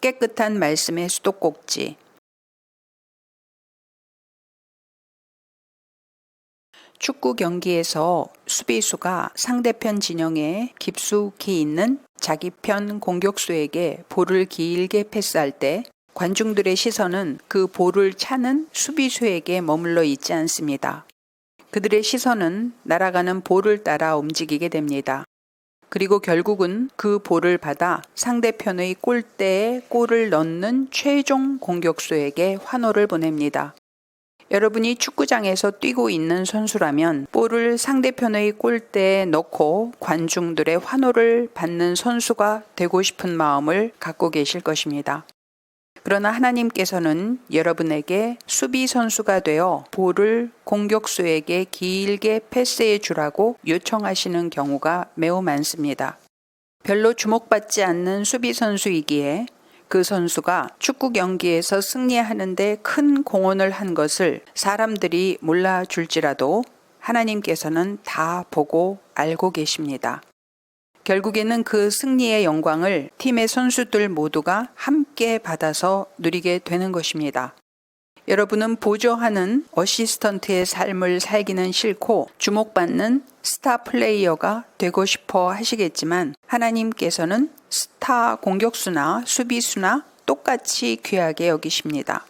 깨끗한 말씀의 수도꼭지. 축구 경기에서 수비수가 상대편 진영에 깊숙이 있는 자기 편 공격수에게 볼을 길게 패스할 때 관중들의 시선은 그 볼을 차는 수비수에게 머물러 있지 않습니다. 그들의 시선은 날아가는 볼을 따라 움직이게 됩니다. 그리고 결국은 그 볼을 받아 상대편의 골대에 골을 넣는 최종 공격수에게 환호를 보냅니다. 여러분이 축구장에서 뛰고 있는 선수라면 볼을 상대편의 골대에 넣고 관중들의 환호를 받는 선수가 되고 싶은 마음을 갖고 계실 것입니다. 그러나 하나님께서는 여러분에게 수비 선수가 되어 볼을 공격수에게 길게 패스해 주라고 요청하시는 경우가 매우 많습니다. 별로 주목받지 않는 수비 선수이기에 그 선수가 축구 경기에서 승리하는데 큰 공헌을 한 것을 사람들이 몰라줄지라도 하나님께서는 다 보고 알고 계십니다. 결국에는 그 승리의 영광을 팀의 선수들 모두가 함께 받아서 누리게 되는 것입니다. 여러분은 보조하는 어시스턴트의 삶을 살기는 싫고 주목받는 스타 플레이어가 되고 싶어 하시겠지만 하나님께서는 스타 공격수나 수비수나 똑같이 귀하게 여기십니다.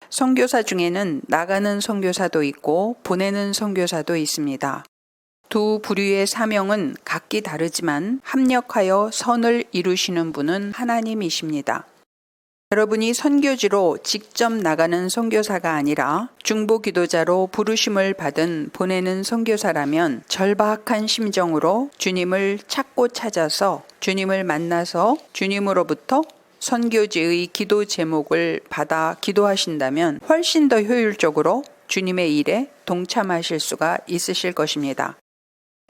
선교사 중에는 나가는 선교사도 있고 보내는 선교사도 있습니다. 두 부류의 사명은 각기 다르지만 합력하여 선을 이루시는 분은 하나님이십니다. 여러분이 선교지로 직접 나가는 선교사가 아니라 중보기도자로 부르심을 받은 보내는 선교사라면 절박한 심정으로 주님을 찾고 찾아서 주님을 만나서 주님으로부터 선교지의 기도 제목을 받아 기도하신다면 훨씬 더 효율적으로 주님의 일에 동참하실 수가 있으실 것입니다.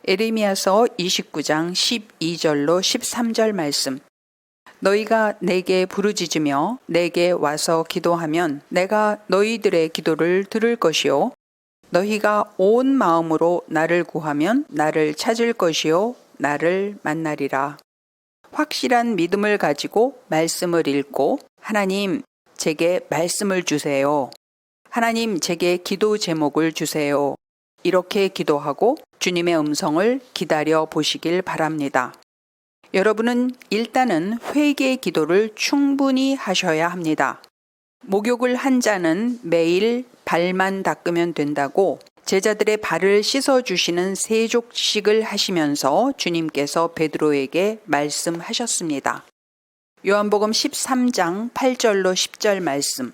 에레미야서 29장 12절로 13절 말씀. 너희가 내게 부르짖으며 내게 와서 기도하면 내가 너희들의 기도를 들을 것이요 너희가 온 마음으로 나를 구하면 나를 찾을 것이요 나를 만나리라. 확실한 믿음을 가지고 말씀을 읽고 하나님 제게 말씀을 주세요. 하나님 제게 기도 제목을 주세요. 이렇게 기도하고 주님의 음성을 기다려 보시길 바랍니다. 여러분은 일단은 회개 기도를 충분히 하셔야 합니다. 목욕을 한 자는 매일 발만 닦으면 된다고 제자들의 발을 씻어주시는 세족식을 하시면서 주님께서 베드로에게 말씀하셨습니다. 요한복음 13장 8절로 10절 말씀.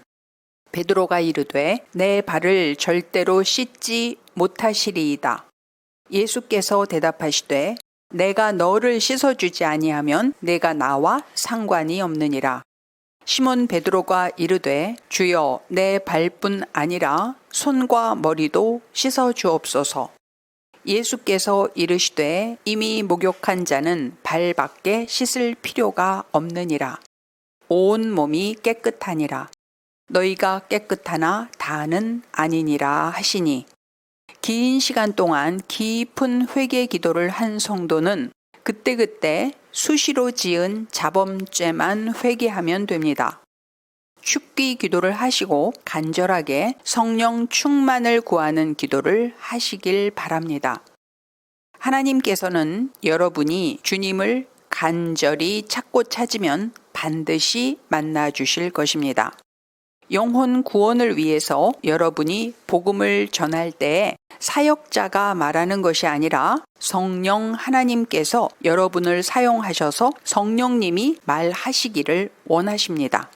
베드로가 이르되 내 발을 절대로 씻지 못하시리이다. 예수께서 대답하시되 내가 너를 씻어주지 아니하면 내가 나와 상관이 없느니라. 시몬 베드로가 이르되 주여 내 발뿐 아니라 손과 머리도 씻어주옵소서. 예수께서 이르시되 이미 목욕한 자는 발밖에 씻을 필요가 없느니라. 온 몸이 깨끗하니라. 너희가 깨끗하나 다는 아니니라 하시니 긴 시간 동안 깊은 회개 기도를 한 성도는 그때그때 수시로 지은 자범죄만 회개하면 됩니다. 축기 기도를 하시고 간절하게 성령 충만을 구하는 기도를 하시길 바랍니다. 하나님께서는 여러분이 주님을 간절히 찾고 찾으면 반드시 만나 주실 것입니다. 영혼 구원을 위해서 여러분이 복음을 전할 때에 사역자가 말하는 것이 아니라 성령 하나님께서 여러분을 사용하셔서 성령님이 말하시기를 원하십니다.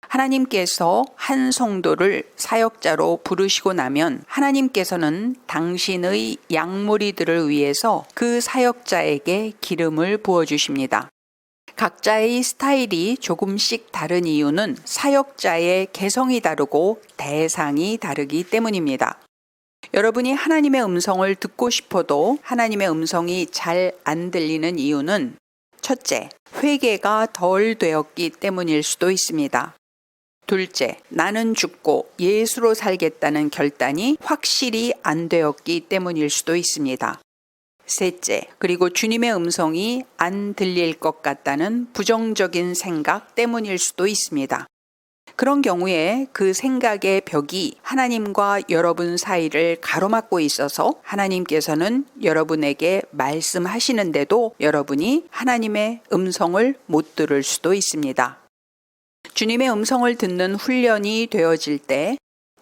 하나님께서 한 성도를 사역자로 부르시고 나면 하나님께서는 당신의 양무리들을 위해서 그 사역자에게 기름을 부어주십니다. 각자의 스타일이 조금씩 다른 이유는 사역자의 개성이 다르고 대상이 다르기 때문입니다. 여러분이 하나님의 음성을 듣고 싶어도 하나님의 음성이 잘 안 들리는 이유는 첫째, 회개가 덜 되었기 때문일 수도 있습니다. 둘째, 나는 죽고 예수로 살겠다는 결단이 확실히 안 되었기 때문일 수도 있습니다. 셋째, 그리고 주님의 음성이 안 들릴 것 같다는 부정적인 생각 때문일 수도 있습니다. 그런 경우에 그 생각의 벽이 하나님과 여러분 사이를 가로막고 있어서 하나님께서는 여러분에게 말씀하시는데도 여러분이 하나님의 음성을 못 들을 수도 있습니다. 주님의 음성을 듣는 훈련이 되어질 때,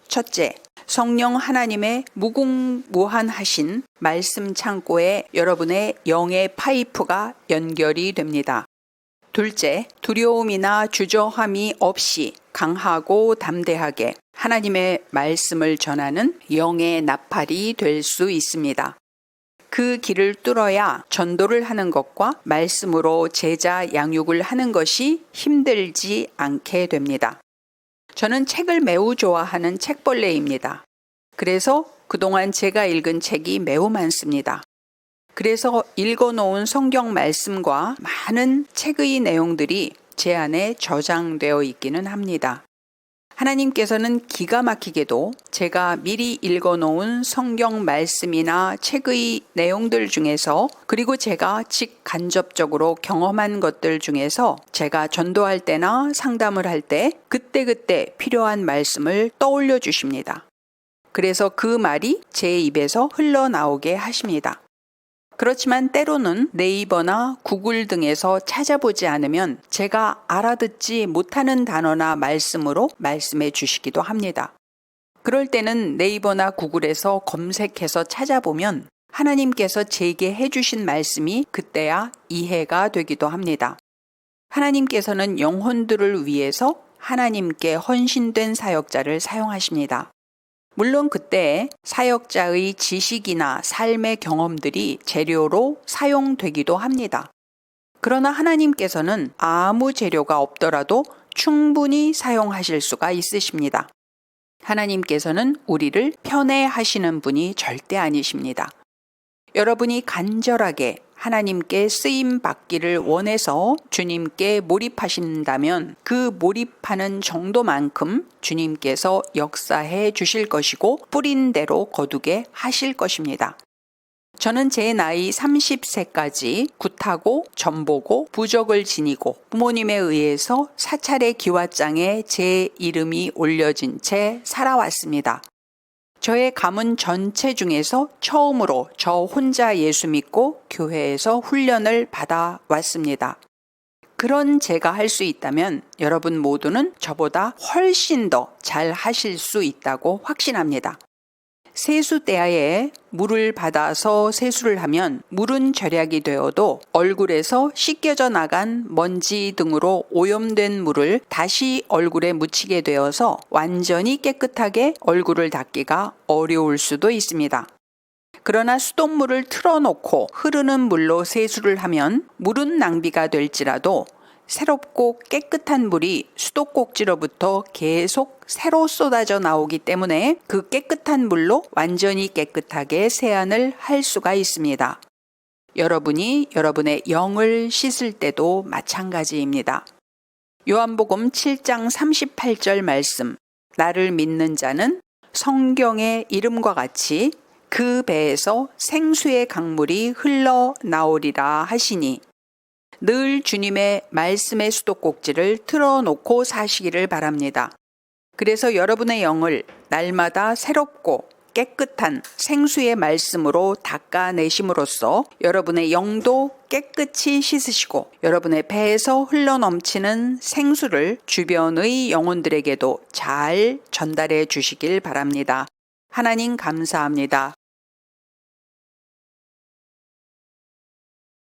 첫째, 성령 하나님의 무궁무한하신 말씀 창고에 여러분의 영의 파이프가 연결이 됩니다. 둘째, 두려움이나 주저함이 없이 강하고 담대하게 하나님의 말씀을 전하는 영의 나팔이 될 수 있습니다. 그 길을 뚫어야 전도를 하는 것과 말씀으로 제자 양육을 하는 것이 힘들지 않게 됩니다. 저는 책을 매우 좋아하는 책벌레입니다. 그래서 그동안 제가 읽은 책이 매우 많습니다. 그래서 읽어놓은 성경 말씀과 많은 책의 내용들이 제 안에 저장되어 있기는 합니다. 하나님께서는 기가 막히게도 제가 미리 읽어놓은 성경 말씀이나 책의 내용들 중에서 그리고 제가 직간접적으로 경험한 것들 중에서 제가 전도할 때나 상담을 할 때 그때그때 필요한 말씀을 떠올려 주십니다. 그래서 그 말이 제 입에서 흘러나오게 하십니다. 그렇지만 때로는 네이버나 구글 등에서 찾아보지 않으면 제가 알아듣지 못하는 단어나 말씀으로 말씀해 주시기도 합니다. 그럴 때는 네이버나 구글에서 검색해서 찾아보면 하나님께서 제게 해주신 말씀이 그때야 이해가 되기도 합니다. 하나님께서는 영혼들을 위해서 하나님께 헌신된 사역자를 사용하십니다. 물론 그때 사역자의 지식이나 삶의 경험들이 재료로 사용되기도 합니다. 그러나 하나님께서는 아무 재료가 없더라도 충분히 사용하실 수가 있으십니다. 하나님께서는 우리를 편애하시는 분이 절대 아니십니다. 여러분이 간절하게 하나님께 쓰임 받기를 원해서 주님께 몰입하신다면 그 몰입하는 정도만큼 주님께서 역사해 주실 것이고 뿌린 대로 거두게 하실 것입니다. 저는 제 나이 30세까지 굿하고 전보고 부적을 지니고 부모님에 의해서 사찰의 기와장에 제 이름이 올려진 채 살아왔습니다. 저의 가문 전체 중에서 처음으로 저 혼자 예수 믿고 교회에서 훈련을 받아왔습니다. 그런 제가 할 수 있다면 여러분 모두는 저보다 훨씬 더 잘 하실 수 있다고 확신합니다. 세수대야에 물을 받아서 세수를 하면 물은 절약이 되어도 얼굴에서 씻겨져 나간 먼지 등으로 오염된 물을 다시 얼굴에 묻히게 되어서 완전히 깨끗하게 얼굴을 닦기가 어려울 수도 있습니다. 그러나 수돗물을 틀어놓고 흐르는 물로 세수를 하면 물은 낭비가 될지라도 새롭고 깨끗한 물이 수도꼭지로부터 계속 새로 쏟아져 나오기 때문에 그 깨끗한 물로 완전히 깨끗하게 세안을 할 수가 있습니다. 여러분이 여러분의 영을 씻을 때도 마찬가지입니다. 요한복음 7장 38절 말씀, 나를 믿는 자는 성경의 이름과 같이 그 배에서 생수의 강물이 흘러나오리라 하시니 늘 주님의 말씀의 수도꼭지를 틀어놓고 사시기를 바랍니다. 그래서 여러분의 영을 날마다 새롭고 깨끗한 생수의 말씀으로 닦아내심으로써 여러분의 영도 깨끗이 씻으시고 여러분의 배에서 흘러넘치는 생수를 주변의 영혼들에게도 잘 전달해 주시길 바랍니다. 하나님 감사합니다.